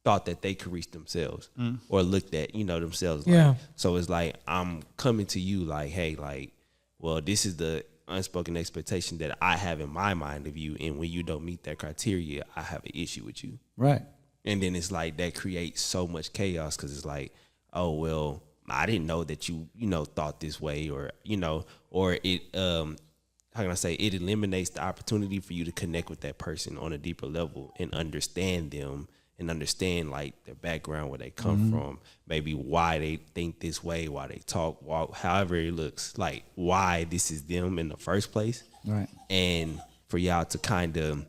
S3: thought that they could reach themselves or looked at, themselves. Like. Yeah. So it's like, I'm coming to you like, hey, like, well, this is the unspoken expectation that I have in my mind of you. And when you don't meet that criteria, I have an issue with you. Right. And then it's like, that creates so much chaos. 'Cause it's like, oh, well, I didn't know that you thought this way, or it, how can I say, it eliminates the opportunity for you to connect with that person on a deeper level and understand them and understand like their background, where they come from, maybe why they think this way, why they talk, however it looks, like why this is them in the first place. Right. And for y'all to kind of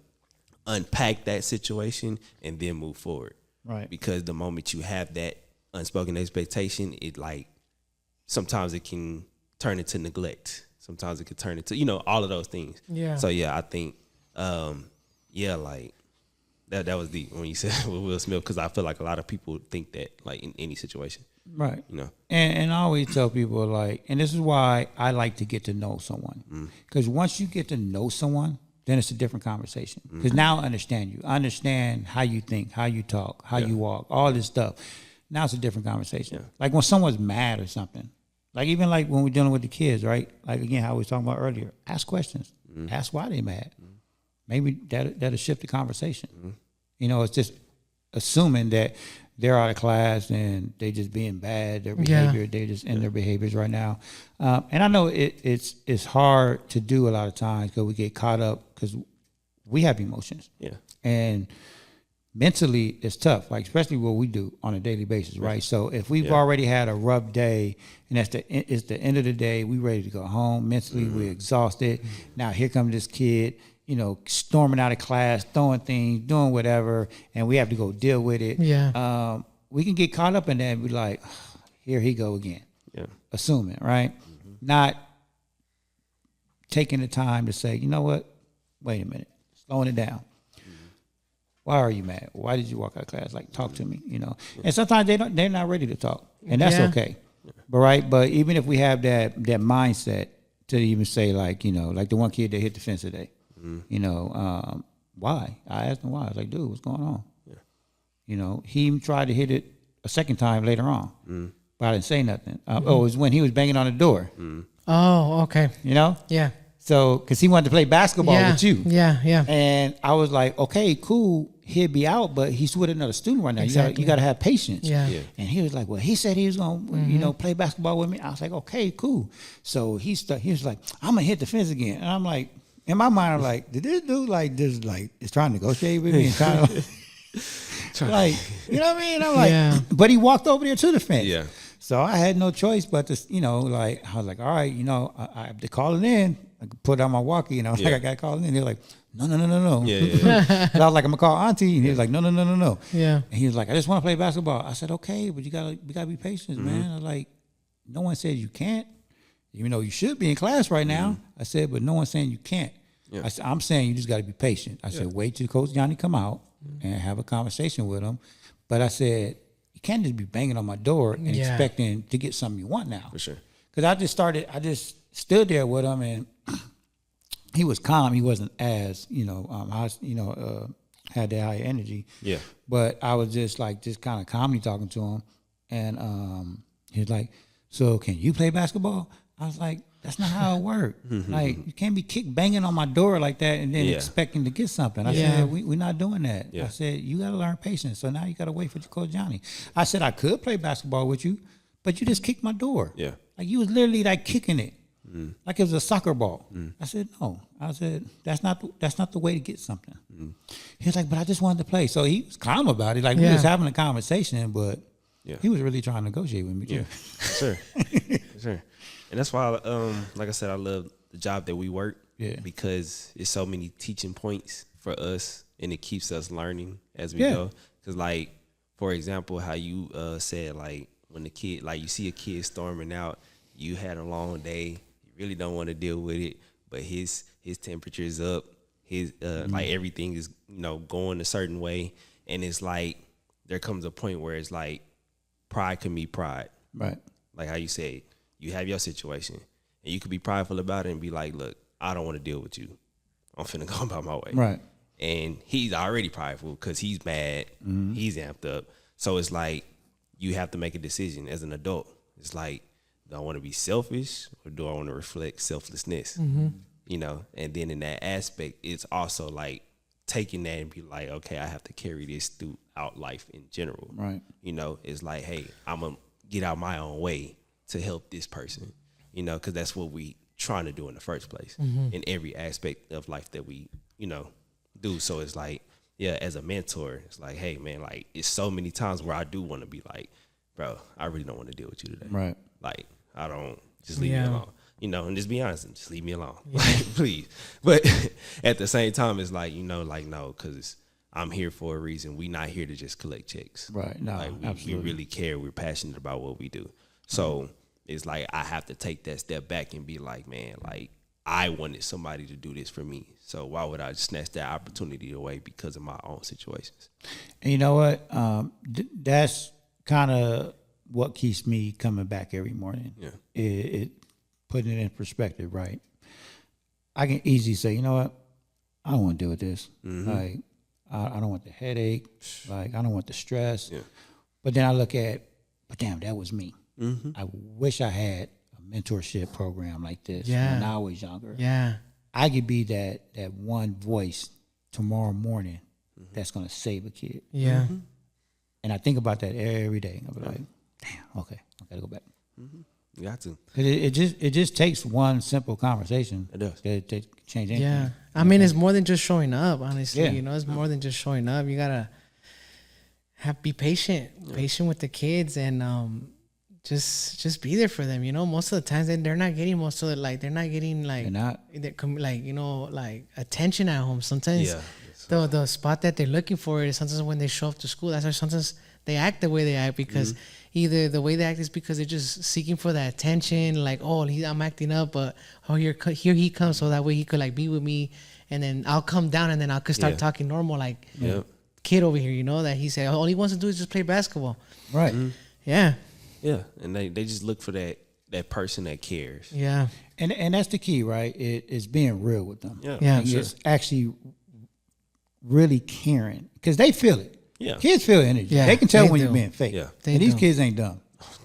S3: unpack that situation and then move forward. Right. Because the moment you have that unspoken expectation, it like, sometimes it can turn into neglect. Sometimes it could turn into, all of those things. Yeah. So yeah, I think, like that was deep when you said with Will Smith, because I feel like a lot of people think that like in any situation. Right.
S2: And I always tell people like, and this is why I like to get to know someone. Because once you get to know someone, then it's a different conversation. Because now I understand you. I understand how you think, how you talk, how you walk, all this stuff. Now it's a different conversation. Yeah. Like when someone's mad or something. Like even like when we're dealing with the kids, right? Like again, how we was talking about earlier. Ask questions. Ask why they mad. Maybe that'll shift the conversation. It's just assuming that they're out of class and they just being bad. Their behavior, they just in their behaviors right now. And I know it's hard to do a lot of times because we get caught up because we have emotions. Yeah. And mentally it's tough, like especially what we do on a daily basis, right? So if we've already had a rough day and it's the end of the day, we ready to go home. Mentally we're exhausted. Now here comes this kid, storming out of class, throwing things, doing whatever, and we have to go deal with it. Yeah. We can get caught up in that and be like, oh, here he go again. Yeah. Assuming, right? Not taking the time to say, you know what? Wait a minute. Slowing it down. Why are you mad? Why did you walk out of class? Like, talk to me, And sometimes they're not ready to talk, and that's okay. But even if we have that mindset to even say like, like the one kid that hit the fence today, why? I asked him why. I was like, dude, what's going on? Yeah. He even tried to hit it a second time later on, but I didn't say nothing. It was when he was banging on the door.
S4: Oh, okay.
S2: You know?
S4: Yeah.
S2: So, because he wanted to play basketball with you.
S4: Yeah.
S2: And I was like, okay, cool. He'll be out, but he's with another student right now.
S4: Exactly.
S2: You got to have patience.
S4: Yeah.
S2: And he was like, well, he said he was going to, play basketball with me. I was like, okay, cool. So he was like, I'm going to hit the fence again. And I'm like, in my mind, I'm like, did this dude is trying to negotiate with me and trying to like, you know what I mean? I'm like, but he walked over there to the fence.
S3: Yeah.
S2: So I had no choice but to, like, I was like, all right, I have to call it in. I put on my walkie, like, I got to call it in. They were like, no.
S3: Yeah.
S2: I was like, I'm going to call Auntie. And he was like, no.
S4: Yeah.
S2: And he was like, I just want to play basketball. I said, okay, but we got to be patient, man. I was like, no one said you can't. Even though you should be in class right now. I said, but no one's saying you can't.
S3: Yeah.
S2: I said, I'm saying you just got to be patient. I said, wait till Coach Johnny come out and have a conversation with him. But I said, you can't just be banging on my door and expecting to get something you want now.
S3: For sure.
S2: Because I just stood there with him, and he was calm. He wasn't as, had that high energy.
S3: Yeah.
S2: But I was just kind of calmly talking to him. And he was like, so can you play basketball? I was like, that's not how it works. Like, you can't be banging on my door like that and then expecting to get something. I said, we're not doing that. I said, you got to learn patience. So now you got to wait for Coach Johnny. I said, I could play basketball with you, but you just kicked my door.
S3: Yeah.
S2: Like, you was literally like kicking it. Like it was a soccer ball. I said, no. I said, that's not the way to get something. He was like, but I just wanted to play. So he was calm about it. Like, we was having a conversation, but he was really trying to negotiate with me too.
S3: Yeah, sure. And that's why, like I said, I love the job that we work because it's so many teaching points for us, and it keeps us learning as we go. Because, like, for example, how you said, like, when the kid, like, you see a kid storming out, you had a long day, you really don't want to deal with it, but his temperature is up, his like everything is going a certain way, and it's like there comes a point where it's like pride can be pride,
S2: right?
S3: Like how you said. You have your situation, and you could be prideful about it and be like, look, I don't want to deal with you. I'm finna go about my way.
S2: Right.
S3: And he's already prideful because he's mad. He's amped up. So it's like you have to make a decision as an adult. It's like, do I want to be selfish or do I want to reflect selflessness? And then in that aspect, it's also like taking that and be like, okay, I have to carry this throughout life in general.
S2: Right.
S3: It's like, hey, I'm going to get out my own way to help this person, because that's what we trying to do in the first place in every aspect of life that we, do. So it's like, as a mentor, it's like, hey man, like it's so many times where I do want to be like, bro, I really don't want to deal with you today.
S2: Right.
S3: Like, I don't, just leave me alone, and just be honest, just leave me alone, like, please. But at the same time, it's like, like, no, because I'm here for a reason. We not here to just collect checks.
S2: Right. No,
S3: like, we really care. We're passionate about what we do. So it's like I have to take that step back and be like, man, like I wanted somebody to do this for me. So why would I snatch that opportunity away because of my own situations?
S2: And you know what? That's kind of what keeps me coming back every morning. Yeah. It putting it in perspective, right? I can easily say, you know what? I don't want to deal with this. Like, I don't want the headache. Like, I don't want the stress. Yeah. But then I look at, but damn, that was me. I wish I had a mentorship program like this when I was younger. Yeah, I could be that one voice tomorrow morning that's gonna save a kid. Yeah, and I think about that every day. I'll be like, damn, okay, I gotta go back.
S3: You got to.
S2: Cause it just takes one simple conversation.
S3: It does.
S2: To change anything.
S4: Yeah, I mean, it's more than just showing up. Honestly, it's more than just showing up. You gotta be patient with the kids, and just be there for them. Most of the times they're not getting like attention at home. Sometimes the spot that they're looking for is sometimes when they show up to school. That's why sometimes they act the way they act, because either the way they act is because they're just seeking for that attention, like, oh, I'm acting up, but here he comes, so that way he could like be with me, and then I'll come down, and then I could start talking normal, like kid over here, that he said all he wants to do is just play basketball. Right. Yeah.
S3: Yeah, and they just look for that person that cares.
S2: Yeah, and that's the key, right? It's being real with them.
S3: Yeah.
S2: Sure. It's actually really caring, because they feel it.
S3: Yeah,
S2: kids feel energy. Yeah, they can tell when you're being fake. Yeah, and these kids ain't dumb.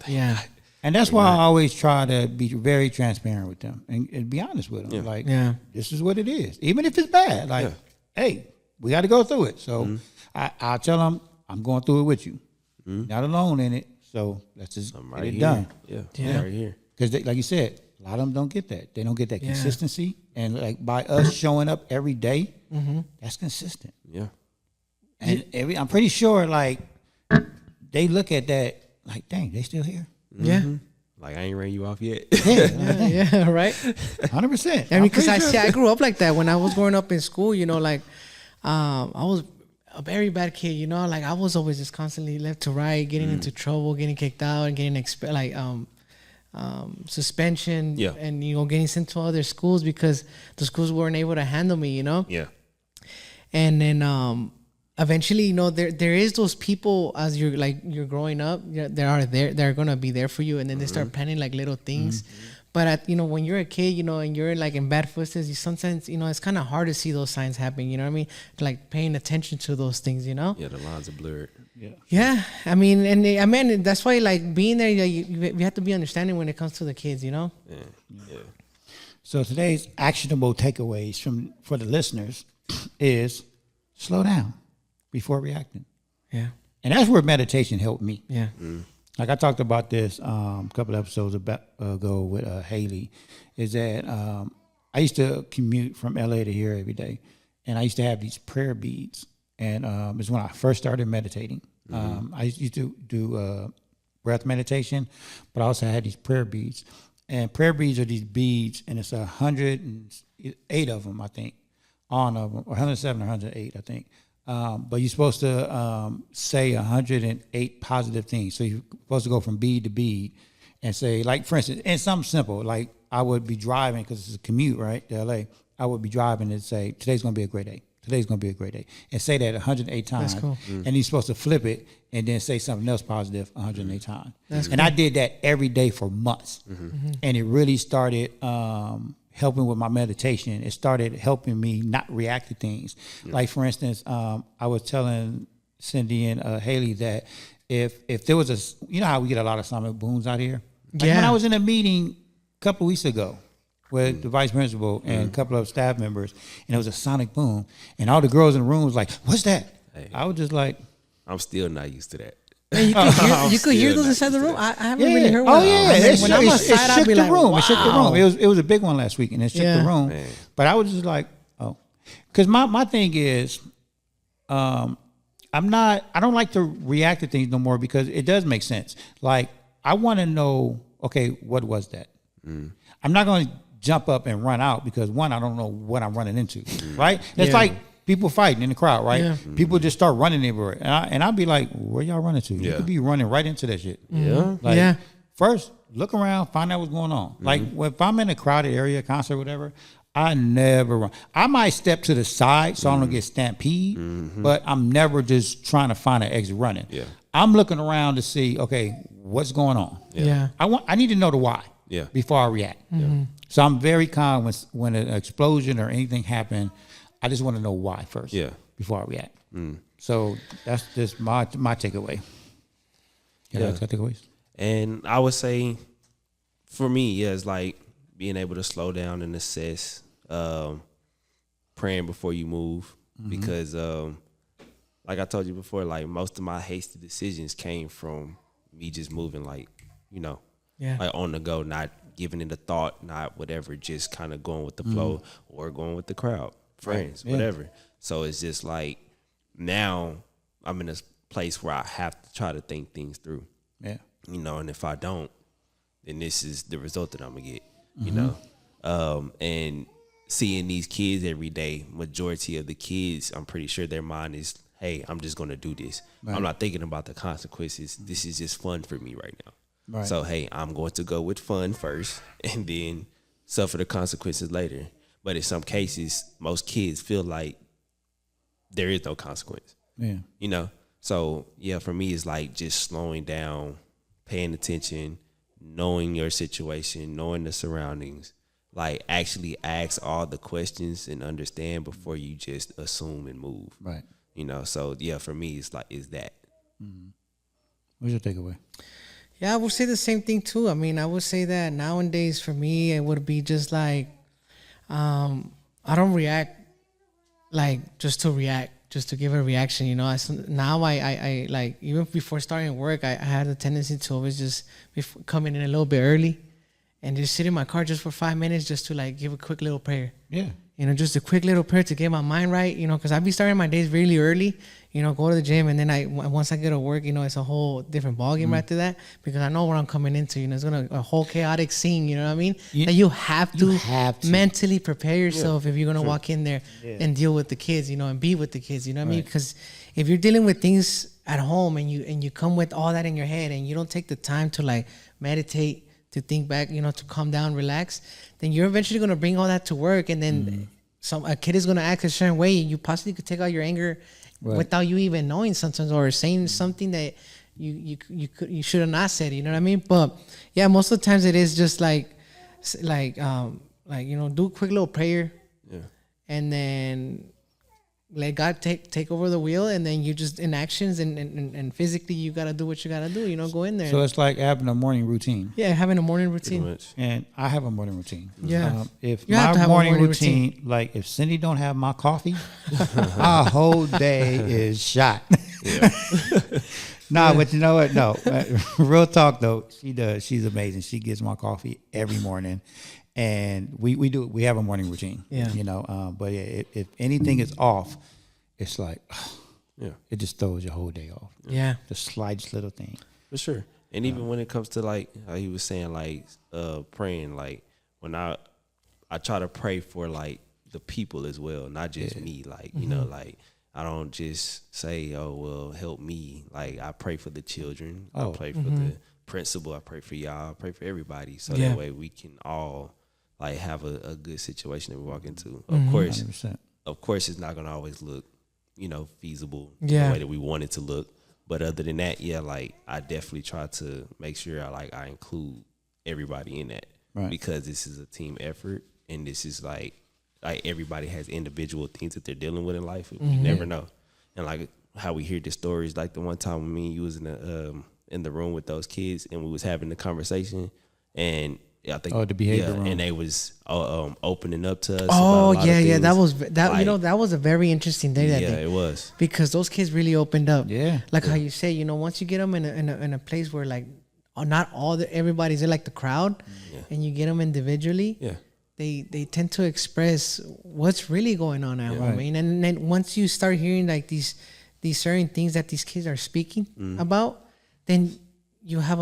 S4: Yeah.
S2: And that's why I always try to be very transparent with them and be honest with them. Like, this is what it is. Even if it's bad, like, hey, we got to go through it. So I'll tell them I'm going through it with you. Not alone in it. So let's just get it done.
S3: Yeah, right here.
S2: Because like you said, a lot of them don't get that. They don't get that consistency. And like by us showing up every day, that's consistent.
S3: Yeah.
S2: And I'm pretty sure like they look at that like, dang, they still here.
S4: Yeah.
S3: Like I ain't ran you off yet.
S4: Yeah, right.
S2: 100%.
S4: I mean, because I grew up like that when I was growing up in school. You know, like I was a very bad kid. You know, like I was always just constantly left to right, getting into trouble, getting kicked out, and getting suspension.
S3: Yeah.
S4: And getting sent to other schools because the schools weren't able to handle me. You know.
S3: Yeah.
S4: And then eventually, there is those people as you're growing up. They're gonna be there for you, and then they start planning like little things. But when you're a kid, and you're like in bad footsteps, you sometimes it's kind of hard to see those signs happen. You know what I mean? Like paying attention to those things.
S3: Yeah, the lines are blurred.
S4: Yeah. I mean, that's why like being there, you have to be understanding when it comes to the kids.
S3: Yeah.
S2: So today's actionable takeaways for the listeners is slow down before reacting.
S4: Yeah.
S2: And that's where meditation helped me.
S4: Yeah.
S2: Like I talked about this a couple episodes ago with Haley, is that I used to commute from LA to here every day, and I used to have these prayer beads, and it's when I first started meditating. I used to do breath meditation, but I also had these prayer beads, and prayer beads are these beads, and it's 108 of them, I think, on of them, or 107 or 108, I think. But you're supposed to say 108 positive things. So you're supposed to go from bead to bead and say, like, for instance, and something simple, like I would be driving, because it's a commute, right, to LA. I would be driving and say, today's going to be a great day. Today's going to be a great day. And say that 108 times.
S4: That's cool.
S2: And you're supposed to flip it and then say something else positive 108 times.
S4: That's
S2: and
S4: cool.
S2: I did that every day for months. And it really started helping with my meditation. It started helping me not react to things. Like, for instance, I was telling Cindy and Haley that if there was how we get a lot of sonic booms out here? Like when I was in a meeting a couple of weeks ago with the vice principal and a couple of staff members, and it was a sonic boom, and all the girls in the room was like, what's that?
S3: Hey.
S2: I was just like,
S3: I'm still not used to that.
S4: Man, you could hear those inside the room. I haven't really heard one.
S2: Oh yeah,
S4: When I'm outside, I'll be like, wow.
S2: It shook the room. It was a big one last week, and it shook the room.
S3: Man.
S2: But I was just like, oh, because my thing is, I don't like to react to things no more, because it does make sense. Like, I want to know, okay, what was that? I'm not going to jump up and run out, because one, I don't know what I'm running into, right? It's like people fighting in the crowd, right?
S4: Yeah.
S2: People just start running everywhere, and I'll be like, where y'all running to? You could be running right into that shit. Like, first, look around, find out what's going on. Like, if I'm in a crowded area, concert, whatever, I never run. I might step to the side so I don't get stampede, but I'm never just trying to find an exit running. I'm looking around to see, okay, what's going on? I need to know the why before I react. So I'm very calm when an explosion or anything happens. I just want to know why first before I react. So that's just my takeaway. Takeaways?
S3: And I would say, for me, it's like being able to slow down and assess, praying before you move, because like I told you before, like most of my hasty decisions came from me just moving, like like on the go, not giving it a thought, not whatever, just kind of going with the flow or going with the crowd, friends, whatever. So it's just like now I'm in a place where I have to try to think things through. And if I don't, then this is the result that I'm gonna get. And seeing these kids every day, majority of the kids, I'm pretty sure their mind is, hey, I'm just gonna do this. I'm not thinking about the consequences. This is just fun for me right now. So, hey, I'm going to go with fun first and then suffer the consequences later. But in some cases, most kids feel like there is no consequence. So, for me, it's like just slowing down, paying attention, knowing your situation, knowing the surroundings, like actually ask all the questions and understand before you just assume and move. So, for me, it's that.
S2: What's your takeaway?
S4: Yeah, I would say the same thing too. I mean, I would say that nowadays for me, it would be just like, I don't react like just to react, just to give a reaction. You know, now I like, even before starting work, I had a tendency to always just come in a little bit early and just sit in my car just for 5 minutes just to like give a quick little prayer.
S2: Yeah.
S4: You know, just a quick little prayer to get my mind right, you know, because I be starting my days really early, you know, go to the gym, and then once I get to work, you know, it's a whole different ballgame after that, because I know what I'm coming into, you know, it's a whole chaotic scene, you know what I mean? That you have to mentally prepare yourself if you're going to walk in there and deal with the kids, you know, and be with the kids, you know what I mean? Because if you're dealing with things at home and you come with all that in your head and you don't take the time to like meditate, to think back, you know, to calm down, relax, then you're eventually going to bring all that to work, and then a kid is going to act a certain way, and you possibly could take out your anger without you even knowing sometimes, or saying something that you should have not said, you know what I mean? But yeah, most of the times it is just like you know, do a quick little prayer, and then let God take over the wheel, and then you just in actions and physically you gotta do what you gotta do, you know, go in there.
S2: So it's like having a morning routine.
S4: Yeah, having a morning routine.
S2: And I have a morning routine.
S4: Yeah.
S2: If my morning routine, like if Cindy don't have my coffee, our whole day is shot. But you know what? No, real talk though. She does. She's amazing. She gets my coffee every morning. And we have a morning routine, you know, but if anything is off, it's like, it just throws your whole day off.
S4: Yeah.
S2: The slightest little thing.
S3: For sure. And even when it comes to like, how he was saying, like, praying, like when I try to pray for like the people as well, not just me, like, you know, like I don't just say, oh, well, help me. Like I pray for the children. I pray for the principal. I pray for y'all. I pray for everybody. So that way we can all like have a good situation that we walk into. Of course, 100%. Of course, it's not going to always look, you know, feasible the way that we want it to look. But other than that, like I definitely try to make sure I include everybody in that, because this is a team effort, and this is like everybody has individual things that they're dealing with in life. You never know. And like how we hear the stories, like the one time when me and you was in the room with those kids and we was having the conversation, and I think
S2: the behavior room.
S3: And they was opening up to us.
S4: Oh yeah, that was like, you know, that was a very interesting day. That day.
S3: It was, because
S4: those kids really opened up. How you say, you know, once you get them in a place where like not everybody's in like the crowd, and you get them individually. They tend to express what's really going on at home. And then once you start hearing like these certain things that these kids are speaking about, then you have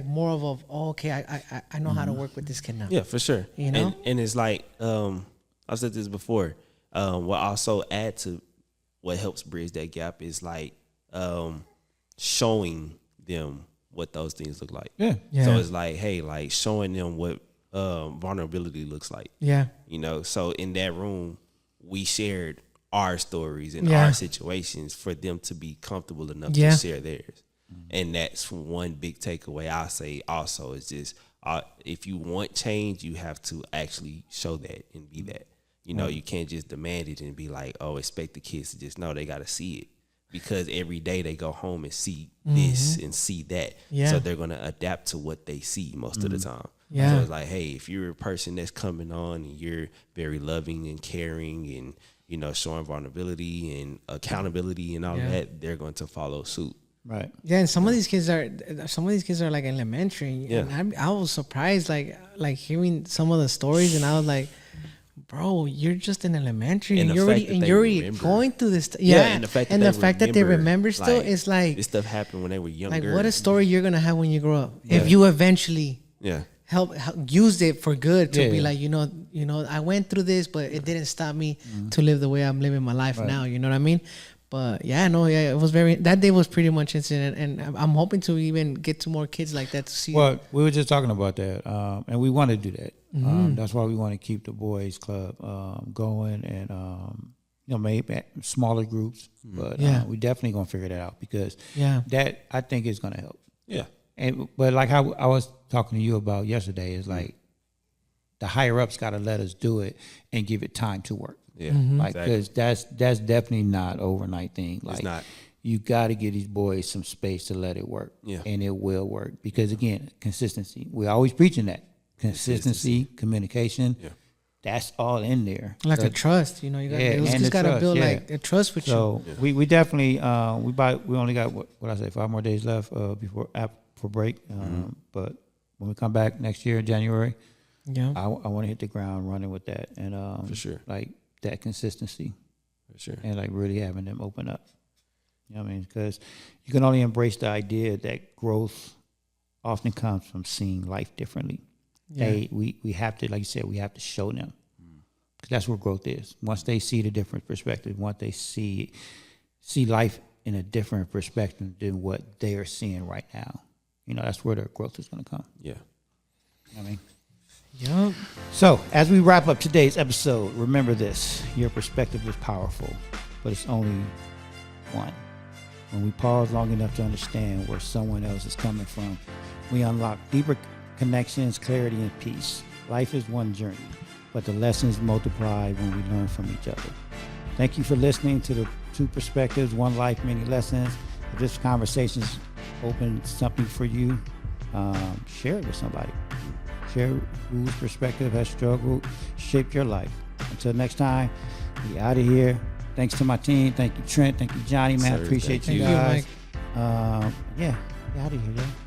S4: more of I know how to work with this kid now. Yeah,
S3: for sure.
S4: You know,
S3: and it's like I said this before. What also add to what helps bridge that gap is like showing them what those things look like. So it's like, hey, like showing them what vulnerability looks like. You know, so in that room we shared our stories and our situations for them to be comfortable enough to share theirs. And that's one big takeaway I say also is just if you want change, you have to actually show that and be that. You know, you can't just demand it and be like, oh, expect the kids to just know. They got to see it, because every day they go home and see this and see that. So they're going to adapt to what they see most of the time. So it's like, hey, if you're a person that's coming on and you're very loving and caring and, you know, showing vulnerability and accountability and all of that, they're going to follow suit.
S2: Right.
S4: Yeah, and some of these kids are like elementary. And I was surprised, like hearing some of the stories, and I was like, bro, you're just in elementary, and you're already going through this. And the fact that they remember still is like,
S3: this stuff happened when they were younger.
S4: Like, what a story you're gonna have when you grow up if you eventually help use it for good to be like, you know, I went through this, but it didn't stop me to live the way I'm living my life now. You know what I mean? But it was that day was pretty much instant, and I'm hoping to even get to more kids like that to see.
S2: Well, we were just talking about that, and we want to do that. That's why we want to keep the boys club going, and you know, maybe smaller groups, but we definitely gonna figure that out, because that I think is gonna help. But like how I was talking to you about yesterday is like the higher ups got to let us do it and give it time to work. Like, because that's definitely not overnight thing. Like,
S3: it's not.
S2: you got to give these boys some space to let it work.
S3: Yeah.
S2: And it will work. Because, again, consistency. We're always preaching that. Consistency, communication. Yeah. That's all in there.
S4: Like a trust, you know, you just got to build like a trust with you.
S2: So we definitely, we only got, what I say, 5 more days left before break. But when we come back next year in January, I want to hit the ground running with that. And
S3: for sure.
S2: Like that consistency.
S3: For sure. And
S2: like really having them open up. You know what I mean? Because you can only embrace the idea that growth often comes from seeing life differently. Yeah. We have to, like you said, we have to show them. Because that's where growth is. Once they see the different perspective, once they see life in a different perspective than what they are seeing right now, you know, that's where their growth is going to come.
S3: Yeah.
S2: You know what I mean?
S4: Yep.
S2: So, as we wrap up today's episode, remember this. Your perspective is powerful, but it's only one. When we pause long enough to understand where someone else is coming from, we unlock deeper connections, clarity, and peace. Life is one journey, but the lessons multiply when we learn from each other. Thank you for listening to the Two Perspectives, One Life, Many Lessons. If this conversation's opened something for you, share it with somebody. Share whose perspective has struggled, shaped your life. Until next time, we out of here. Thanks to my team. Thank you, Trent. Thank you, Johnny, man. Appreciate you guys.
S4: Thank you, Mike.
S2: Yeah, out of here, yeah.